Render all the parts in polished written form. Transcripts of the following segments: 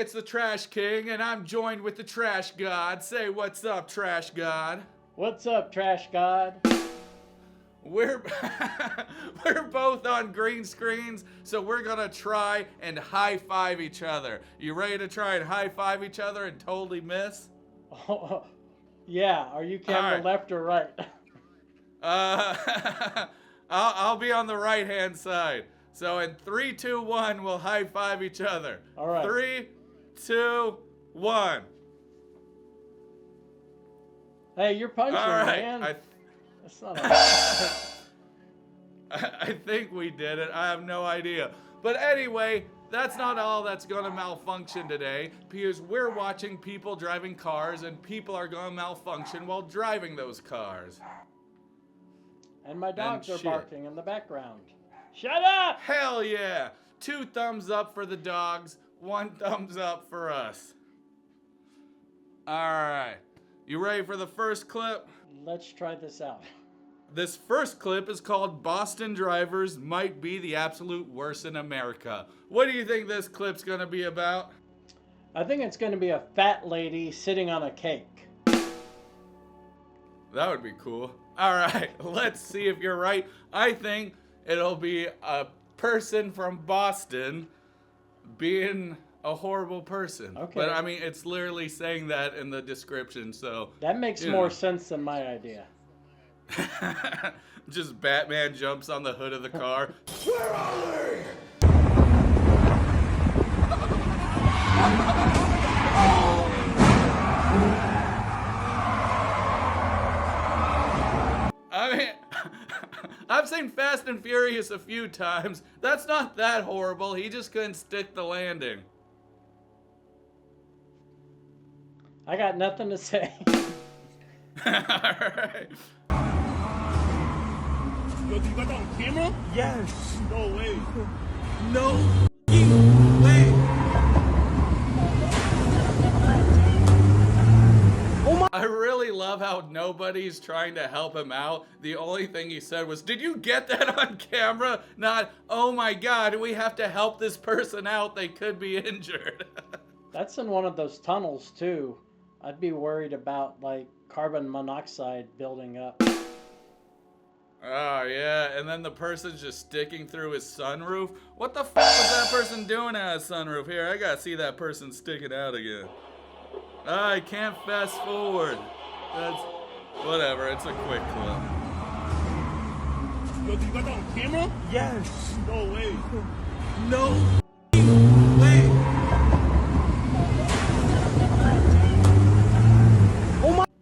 it's the Trash King, and I'm joined with the Trash God. Say what's up, Trash God. What's up, Trash God? We're we're both on green screens, so we're gonna try and high five each other. You ready to try and high five each other and totally miss? Oh, yeah, are you camera left or right? I'll be on the right hand side. So in 3, 2, 1, we'll high five each other. All right. 3, 2, 1. Hey, you're punching, All right. man. That's not I think we did it. I have no idea. But anyway, that's not all that's going to malfunction today, because we're watching people driving cars, and people are going to malfunction while driving those cars. And my dogs are barking in the background. Shut up! Hell yeah! 2 thumbs up for the dogs, 1 thumbs up for us. Alright, you ready for the first clip? Let's try this out. This first clip is called Boston Drivers Might Be the Absolute Worst in America. What do you think this clip's gonna be about? I think it's going to be a fat lady sitting on a cake. That would be cool. Alright, let's see if you're right. I think it'll be a person from Boston being a horrible person. Okay. But I mean, it's literally saying that in the description, so... That makes more sense than my idea. Just Batman jumps on the hood of the car. Where are they? I mean, I've seen Fast and Furious a few times. That's not that horrible. He just couldn't stick the landing. I got nothing to say. Alright. Yo, you got that on camera? Yes. No way. No way. I really love how nobody's trying to help him out. The only thing he said was, "Did you get that on camera?" Not, "Oh my god, we have to help this person out. They could be injured." That's in one of those tunnels, too. I'd be worried about, like, carbon monoxide building up. Oh, yeah, and then the person's just sticking through his sunroof. What the fuck was that person doing at his sunroof? Here, I gotta see that person sticking out again. I can't fast forward. That's... whatever, it's a quick clip. Yo, you got that on camera? Yes. No way. No way.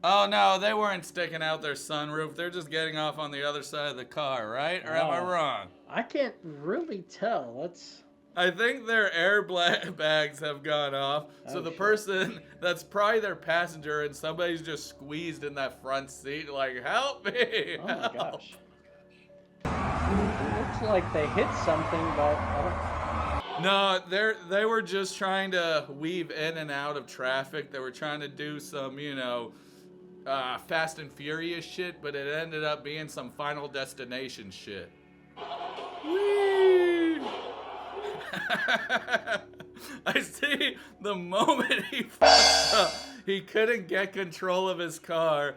Oh no, they weren't sticking out their sunroof. They're just getting off on the other side of the car, right? Or am I wrong? I can't really tell. Let's... I think their airbags have gone off. So the person, that's probably their passenger, and somebody's just squeezed in that front seat like, "Help me!" Oh my gosh. It looks like they hit something, but I don't... No, they were just trying to weave in and out of traffic. They were trying to do some, you know, Fast and Furious shit, but it ended up being some Final Destination shit. Whee! I see the moment he fucked up, he couldn't get control of his car.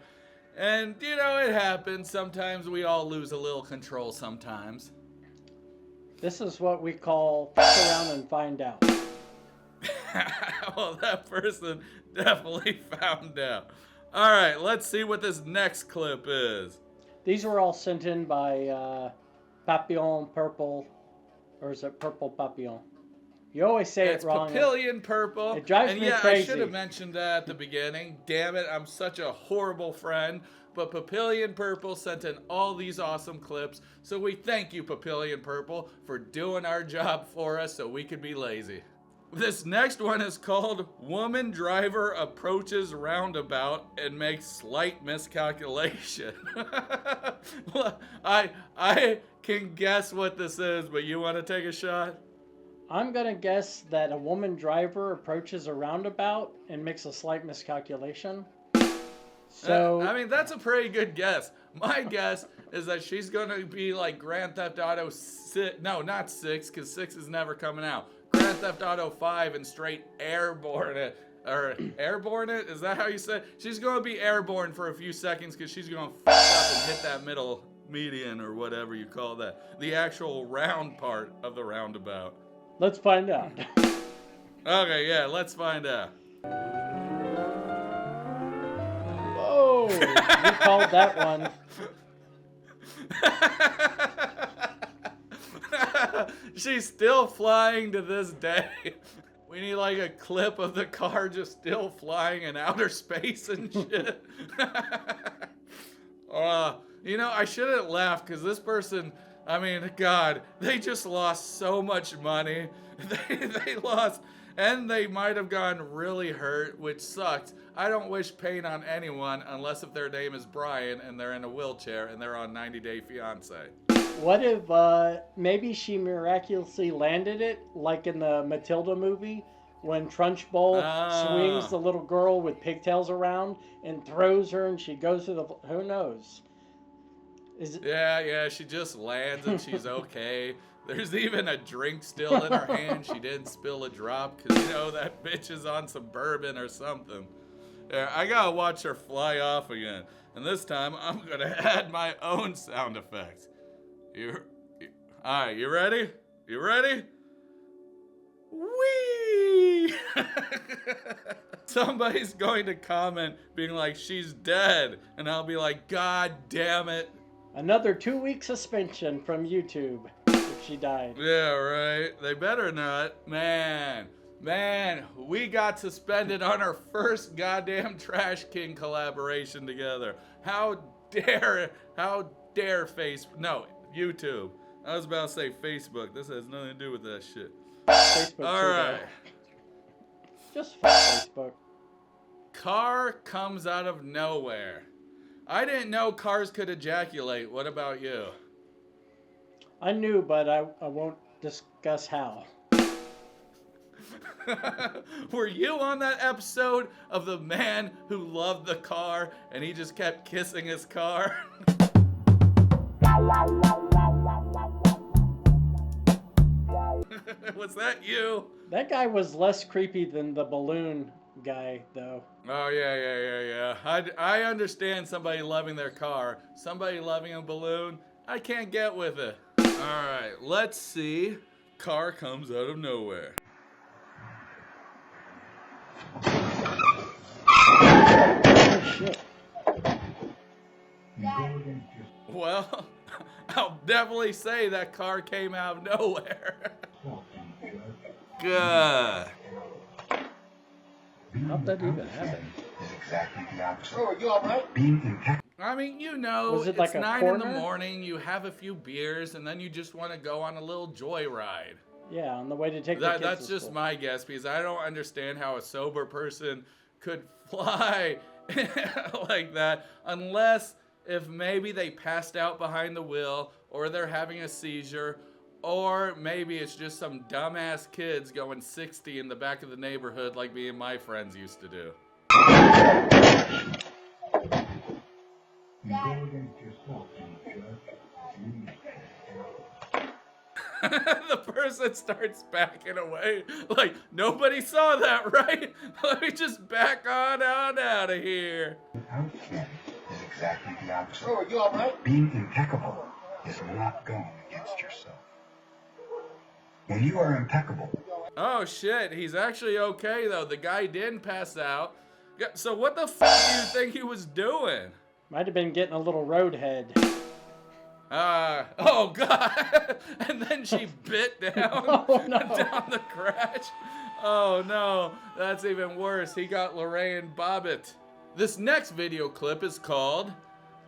And, you know, it happens. Sometimes we all lose a little control sometimes. This is what we call fuck around and find out. Well, that person definitely found out. All right, let's see what this next clip is. These were all sent in by Papillion Purple, or is it Purple Papillon? You always say It's it wrong. Papillion Purple. It drives me crazy. I should have mentioned that at the beginning. Damn it, I'm such a horrible friend. But Papillion Purple sent in all these awesome clips. So we thank you, Papillion Purple, for doing our job for us so we could be lazy. This next one is called Woman Driver Approaches Roundabout and Makes Slight Miscalculation. Well, I can guess what this is, but you want to take a shot? I'm going to guess that a woman driver approaches a roundabout and makes a slight miscalculation. So I mean, that's a pretty good guess. My guess is that she's going to be like Grand Theft Auto 6. No, not 6, because 6 is never coming out. Grand Grand Theft Auto 5 and straight airborne it. Or airborne it? Is that how you say it? She's going to be airborne for a few seconds because she's going to fuck up and hit that middle median or whatever you call that. The actual round part of the roundabout. Let's find out. Okay, yeah, let's find out. Oh, you called that one. She's still flying to this day. We need like a clip of the car just still flying in outer space and shit. You know, I shouldn't laugh because this person, I mean, God, they just lost so much money. They lost, and they might have gotten really hurt, which sucks. I don't wish pain on anyone unless if their name is Brian and they're in a wheelchair and they're on 90 Day Fiance. What if maybe she miraculously landed it, like in the Matilda movie, when Trunchbull swings the little girl with pigtails around and throws her and she goes to the... Who knows? Yeah, she just lands and she's okay. There's even a drink still in her hand. She didn't spill a drop because, you know, that bitch is on some bourbon or something. Yeah, I gotta watch her fly off again. And this time, I'm gonna add my own sound effects. Alright, you ready? You ready? Whee! Somebody's going to comment being like, she's dead. And I'll be like, God damn it. Another 2-week suspension from YouTube if she died. Yeah, right. They better not. Man, we got suspended on our first goddamn TrashKing collaboration together. How dare YouTube. I was about to say Facebook. This has nothing to do with that shit. Facebook. All right. Just Facebook. Car comes out of nowhere. I didn't know cars could ejaculate. What about you? I knew, but I won't discuss how. Were you on that episode of the man who loved the car and he just kept kissing his car? Was that you? That guy was less creepy than the balloon guy, though. Oh, yeah. I understand somebody loving their car. Somebody loving a balloon, I can't get with it. All right, let's see. Car comes out of nowhere. Oh, shit. Well, I'll definitely say that car came out of nowhere. Good. How'd that even happen? Oh, you alright? I mean, you know, Was it like it's a 9 corner? in the morning, you have a few beers, and then you just want to go on a little joyride. Yeah, on the way to take the kids That's to just school. my guess, because I don't understand how a sober person could fly like that, unless if maybe they passed out behind the wheel, or they're having a seizure, or maybe it's just some dumbass kids going 60 in the back of the neighborhood like me and my friends used to do. The person starts backing away like, nobody saw that, right? Let me just back on out of here. Outstanding is exactly the opposite. Oh, you alright? Being impeccable is not going against yourself. When you are impeccable, Oh shit, he's actually okay though. The guy didn't pass out. Yeah, so what the fuck do you think he was doing? Might have been getting a little roadhead. Oh god. And then she bit down Oh, no. down the crash. Oh no, that's even worse. He got Lorraine Bobbitt. This next video clip is called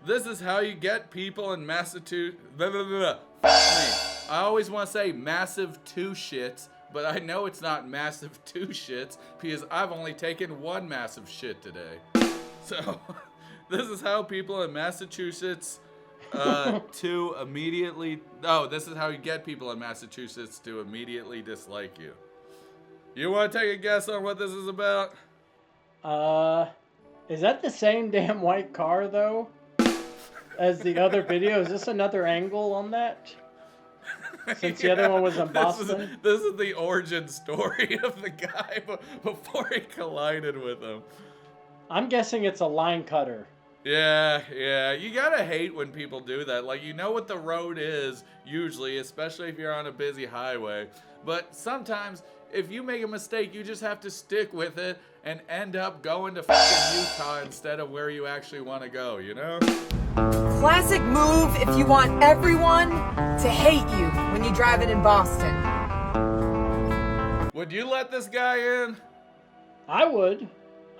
"This is How You Get People in Massachusetts." I always want to say massive two shits, but I know it's not massive two shits because I've only taken one massive shit today. So, this is how people in Massachusetts to immediately... Oh, this is how you get people in Massachusetts to immediately dislike you. You want to take a guess on what this is about? Is that the same damn white car, though, as the other video? Is this another angle on that? Since the other one was in Boston? This is the origin story of the guy before he collided with him. I'm guessing it's a line cutter. Yeah. You gotta hate when people do that. Like, you know what the road is, usually, especially if you're on a busy highway. But sometimes, if you make a mistake, you just have to stick with it and end up going to fucking Utah instead of where you actually want to go, you know? Classic move if you want everyone to hate you when you're driving in Boston. Would you let this guy in? I would.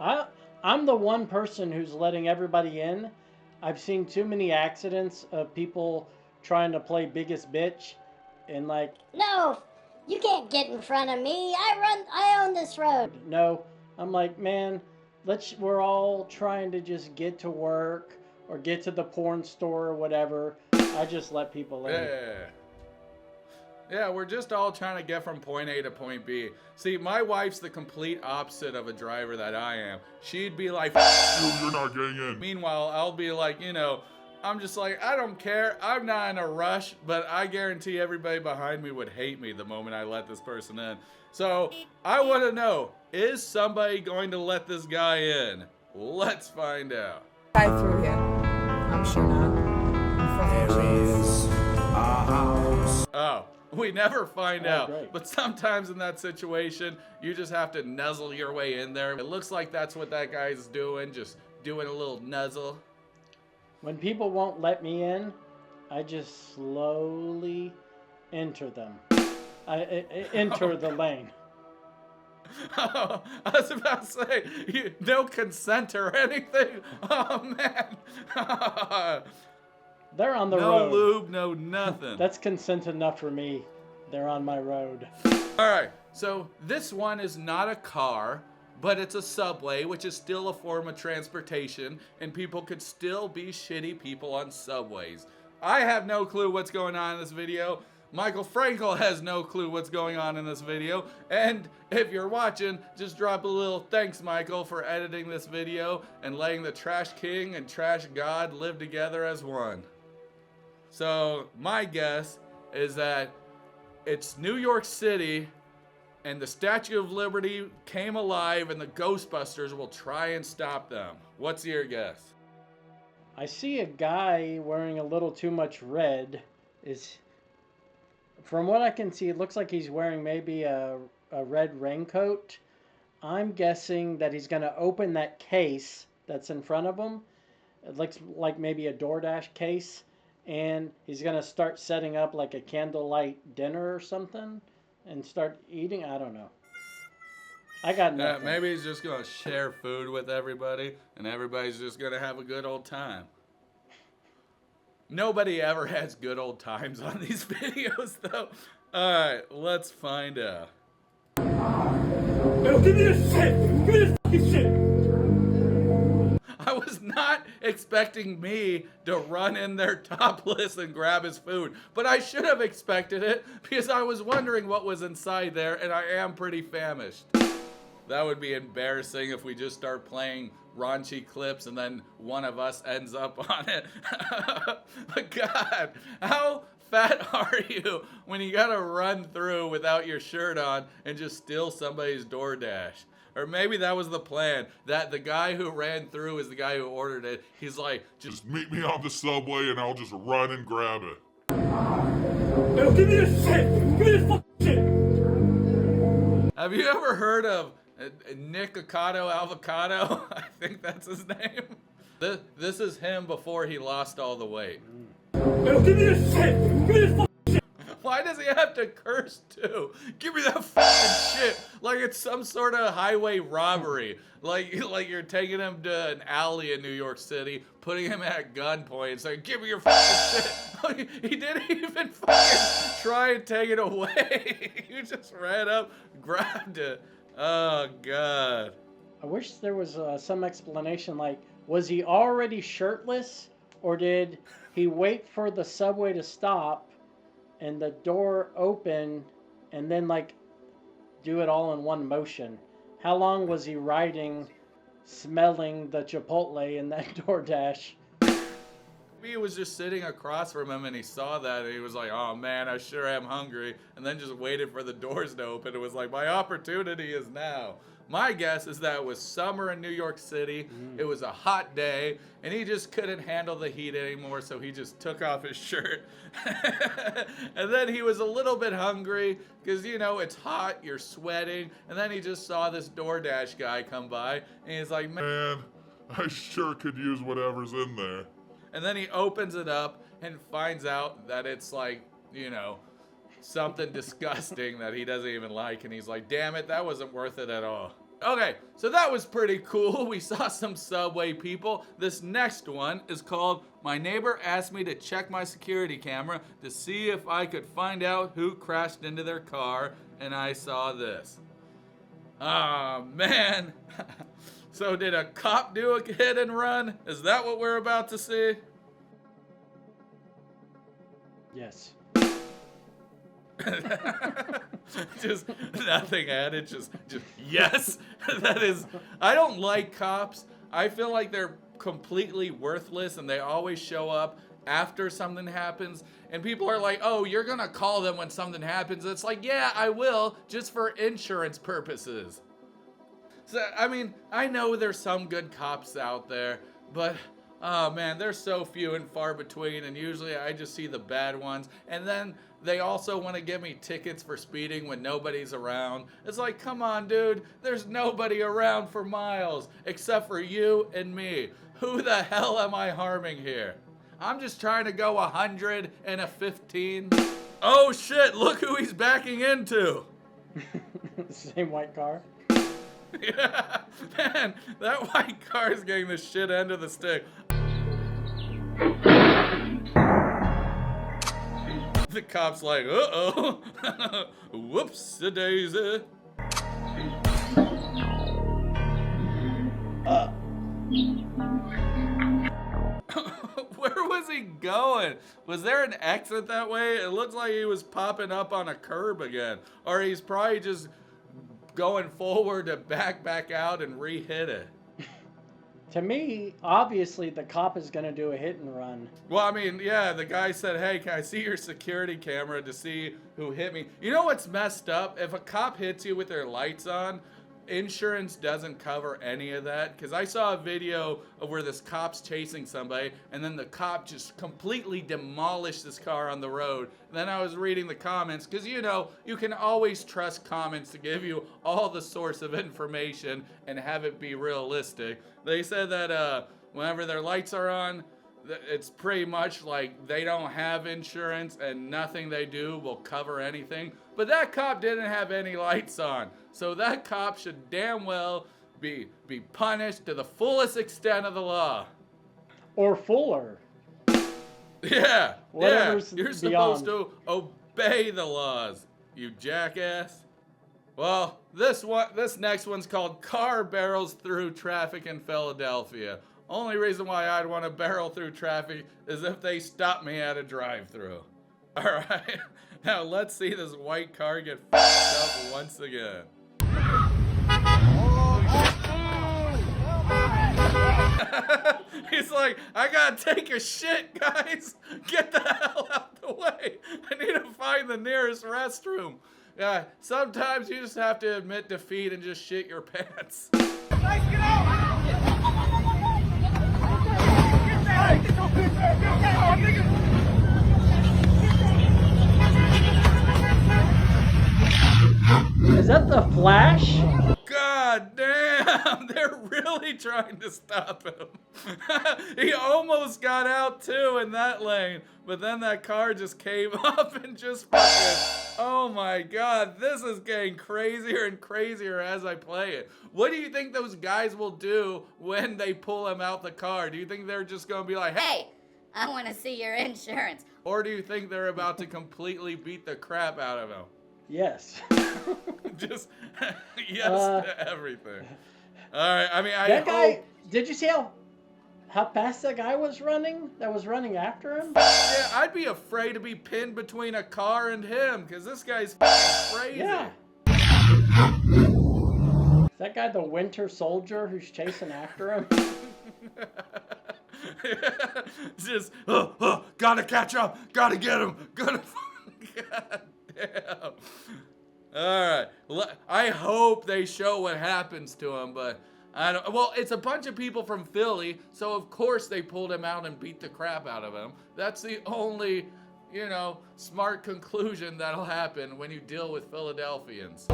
I'm the one person who's letting everybody in. I've seen too many accidents of people trying to play biggest bitch and like, No, you can't get in front of me. I own this road. no. I'm like, man, we're all trying to just get to work or get to the porn store or whatever. I just let people in. Yeah, we're just all trying to get from point A to point B. See, my wife's the complete opposite of a driver that I am. She'd be like, You're not getting in. Meanwhile, I'll be like, you know, I'm just like, I don't care. I'm not in a rush, but I guarantee everybody behind me would hate me the moment I let this person in. So I want to know, is somebody going to let this guy in? Let's find out. I threw you. I'm sure not. There is a house. Oh, we never find Oh, out. great. But sometimes in that situation, you just have to nuzzle your way in there. It looks like that's what that guy's doing, just doing a little nuzzle. When people won't let me in, I just slowly enter them. I enter the lane. Oh, I was about to say, no consent or anything. Oh, man. They're on the No road. lube, no nothing. That's consent enough for me. They're on my road. All right, so this one is not a car, but it's a subway, which is still a form of transportation, and people could still be shitty people on subways. I have no clue what's going on in this video. Michael Frankel has no clue what's going on in this video. And if you're watching, just drop a little thanks, Michael, for editing this video and letting the Trash King and Trash God live together as one. So my guess is that it's New York City and the Statue of Liberty came alive and the Ghostbusters will try and stop them. What's your guess? I see a guy wearing a little too much red. From what I can see, it looks like he's wearing maybe a red raincoat. I'm guessing that he's going to open that case that's in front of him. It looks like maybe a DoorDash case. And he's going to start setting up like a candlelight dinner or something and start eating. I don't know. I got nothing. Maybe he's just going to share food with everybody and everybody's just going to have a good old time. Nobody ever has good old times on these videos, though. All right, let's find out. Yo, give me this shit! Give me this fucking shit! I was not expecting me to run in there topless and grab his food, but I should have expected it because I was wondering what was inside there, and I am pretty famished. That would be embarrassing if we just start playing raunchy clips and then one of us ends up on it. But God, how fat are you when you gotta run through without your shirt on and just steal somebody's DoorDash? Or maybe that was the plan, that the guy who ran through is the guy who ordered it. He's like, Just meet me on the subway and I'll just run and grab it. Yo, give me this shit! Give me this fucking shit! have you ever heard of Nick Avocado? I think that's his name. This is him before he lost all the weight. Yo, give me this shit! Give me this fucking shit! Why does he have to curse too? Give me that fucking shit. Like it's some sort of highway robbery. Like you're taking him to an alley in New York City, putting him at gunpoint and saying, give me your fucking shit. He didn't even fucking try and take it away. You just ran up, grabbed it. Oh, God. I wish there was some explanation, like, was he already shirtless, or did he wait for the subway to stop and the door open and then, like, do it all in one motion? How long was he riding, smelling the Chipotle in that DoorDash? He was just sitting across from him and he saw that and he was like, oh man, I sure am hungry. And then just waited for the doors to open. It was like, my opportunity is now. My guess is that it was summer in New York City. It was a hot day and he just couldn't handle the heat anymore. So he just took off his shirt. And then he was a little bit hungry because, you know, it's hot, you're sweating. And then he just saw this DoorDash guy come by and he's like, Man, I sure could use whatever's in there. And then he opens it up and finds out that it's like, you know, something disgusting that he doesn't even like. And he's like, damn it, that wasn't worth it at all. Okay, so that was pretty cool. We saw some subway people. This next one is called, My Neighbor Asked Me to Check My Security Camera to See If I Could Find Out Who Crashed Into Their Car. And I saw this. Ah, man. So did a cop do a hit and run? Is that what we're about to see? Yes. Just nothing added, just yes. That is, I don't like cops. I feel like they're completely worthless and they always show up after something happens. And people are like, oh, you're gonna call them when something happens. It's like, yeah, I will, just for insurance purposes. So, I mean, I know there's some good cops out there, but oh man, they're so few and far between, and usually I just see the bad ones. And then they also want to give me tickets for speeding when nobody's around. It's like, come on, dude, there's nobody around for miles except for you and me. Who the hell am I harming here? I'm just trying to go 100 and a 15. Oh shit, look who he's backing into. Same white car. Yeah, man, that white car is getting the shit end of the stick. The cop's like, uh-oh. Whoops-a-daisy. Where was he going? Was there an exit that way? It looks like he was popping up on a curb again. Or he's probably just going forward to back out and re-hit it. To me, obviously, the cop is going to do a hit and run. Well, I mean, yeah, the guy said, hey, can I see your security camera to see who hit me? You know what's messed up? If a cop hits you with their lights on, insurance doesn't cover any of that. Because I saw a video of where this cop's chasing somebody, and then the cop just completely demolished this car on the road. And then I was reading the comments, because, you know, you can always trust comments to give you all the source of information and have it be realistic. They said that whenever their lights are on, it's pretty much like they don't have insurance and nothing they do will cover anything. But that cop didn't have any lights on. So that cop should damn well be punished to the fullest extent of the law. Or fuller. Yeah, Whatever's you're beyond. supposed to obey the laws, you jackass. Well, this next one's called Car Barrels Through Traffic in Philadelphia. Only reason why I'd want to barrel through traffic is if they stop me at a drive-thru. All right, now let's see this white car get fucked up once again. He's like, I gotta take a shit, guys. Get the hell out the way. I need to find the nearest restroom. Yeah, sometimes you just have to admit defeat and just shit your pants. Is that the Flash? God damn, they're really trying to stop him. He almost got out too in that lane, but then that car just came up and just fucking, oh my God, this is getting crazier and crazier as I play it. What do you think those guys will do when they pull him out the car? Do you think they're just gonna be like, Hey, I want to see your insurance. or do you think they're about to completely beat the crap out of him? Yes. Just yes to everything. All right, I mean, That guy, did you see how fast that guy was running? That was running after him? Yeah, I'd be afraid to be pinned between a car and him, because this guy's fucking crazy. Yeah. Is that guy the Winter Soldier who's chasing after him? Just, gotta catch up, gotta get him, gotta. God damn. All right. I hope they show what happens to him, but I don't. Well, it's a bunch of people from Philly, so of course they pulled him out and beat the crap out of him. That's the only, smart conclusion that'll happen when you deal with Philadelphians.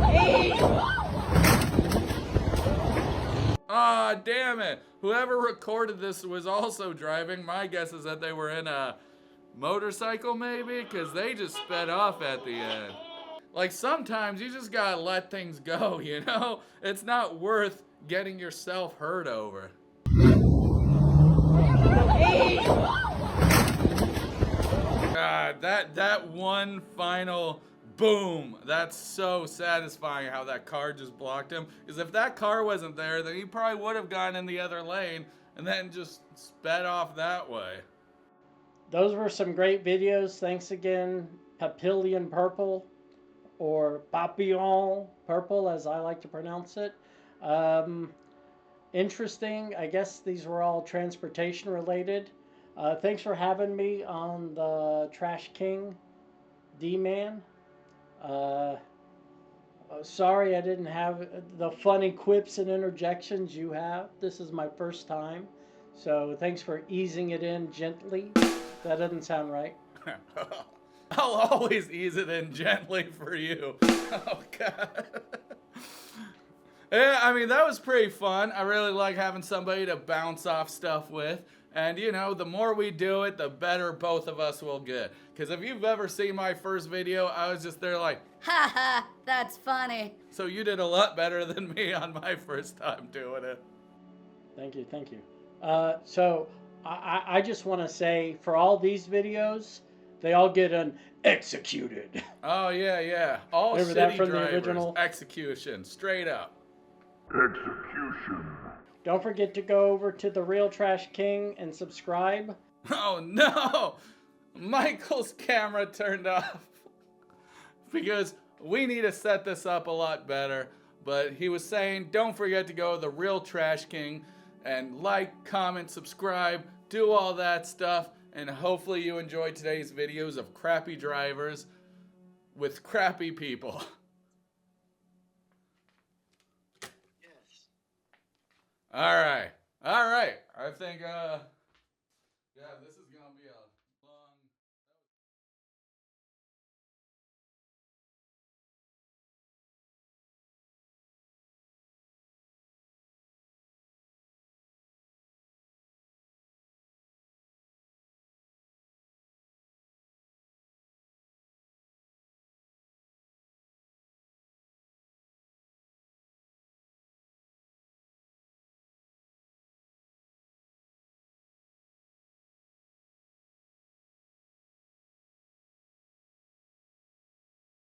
Ah, damn it. Whoever recorded this was also driving. My guess is that they were in a motorcycle, maybe, because they just sped off at the end. Like, sometimes you just gotta let things go, It's not worth getting yourself hurt over. God, that one final boom, that's so satisfying how that car just blocked him. Because if that car wasn't there, then he probably would have gone in the other lane and then just sped off that way. Those were some great videos. Thanks again, Papillion Purple, or Papillion Purple, as I like to pronounce it. Interesting. I guess these were all transportation related. Thanks for having me on the TrashKing, Dee-man. Sorry I didn't have the funny quips and interjections you have. This is my first time. So thanks for easing it in gently. That doesn't sound right. I'll always ease it in gently for you. Oh, God. Yeah, I mean, that was pretty fun. I really like having somebody to bounce off stuff with. And, the more we do it, the better both of us will get. Because if you've ever seen my first video, I was just there like, Ha ha, that's funny. So you did a lot better than me on my first time doing it. Thank you, thank you. So I just want to say, for all these videos, they all get an executed. Oh, yeah. All Remember shitty that from drivers, the original? execution, straight up. Execution. Don't forget to go over to The Real TrashKing and subscribe. Oh, no! Michael's camera turned off. Because we need to set this up a lot better. But he was saying, don't forget to go to The Real TrashKing and like, comment, subscribe, do all that stuff. And hopefully you enjoyed today's videos of crappy drivers with crappy people. Yes. All right. I think, yeah, this is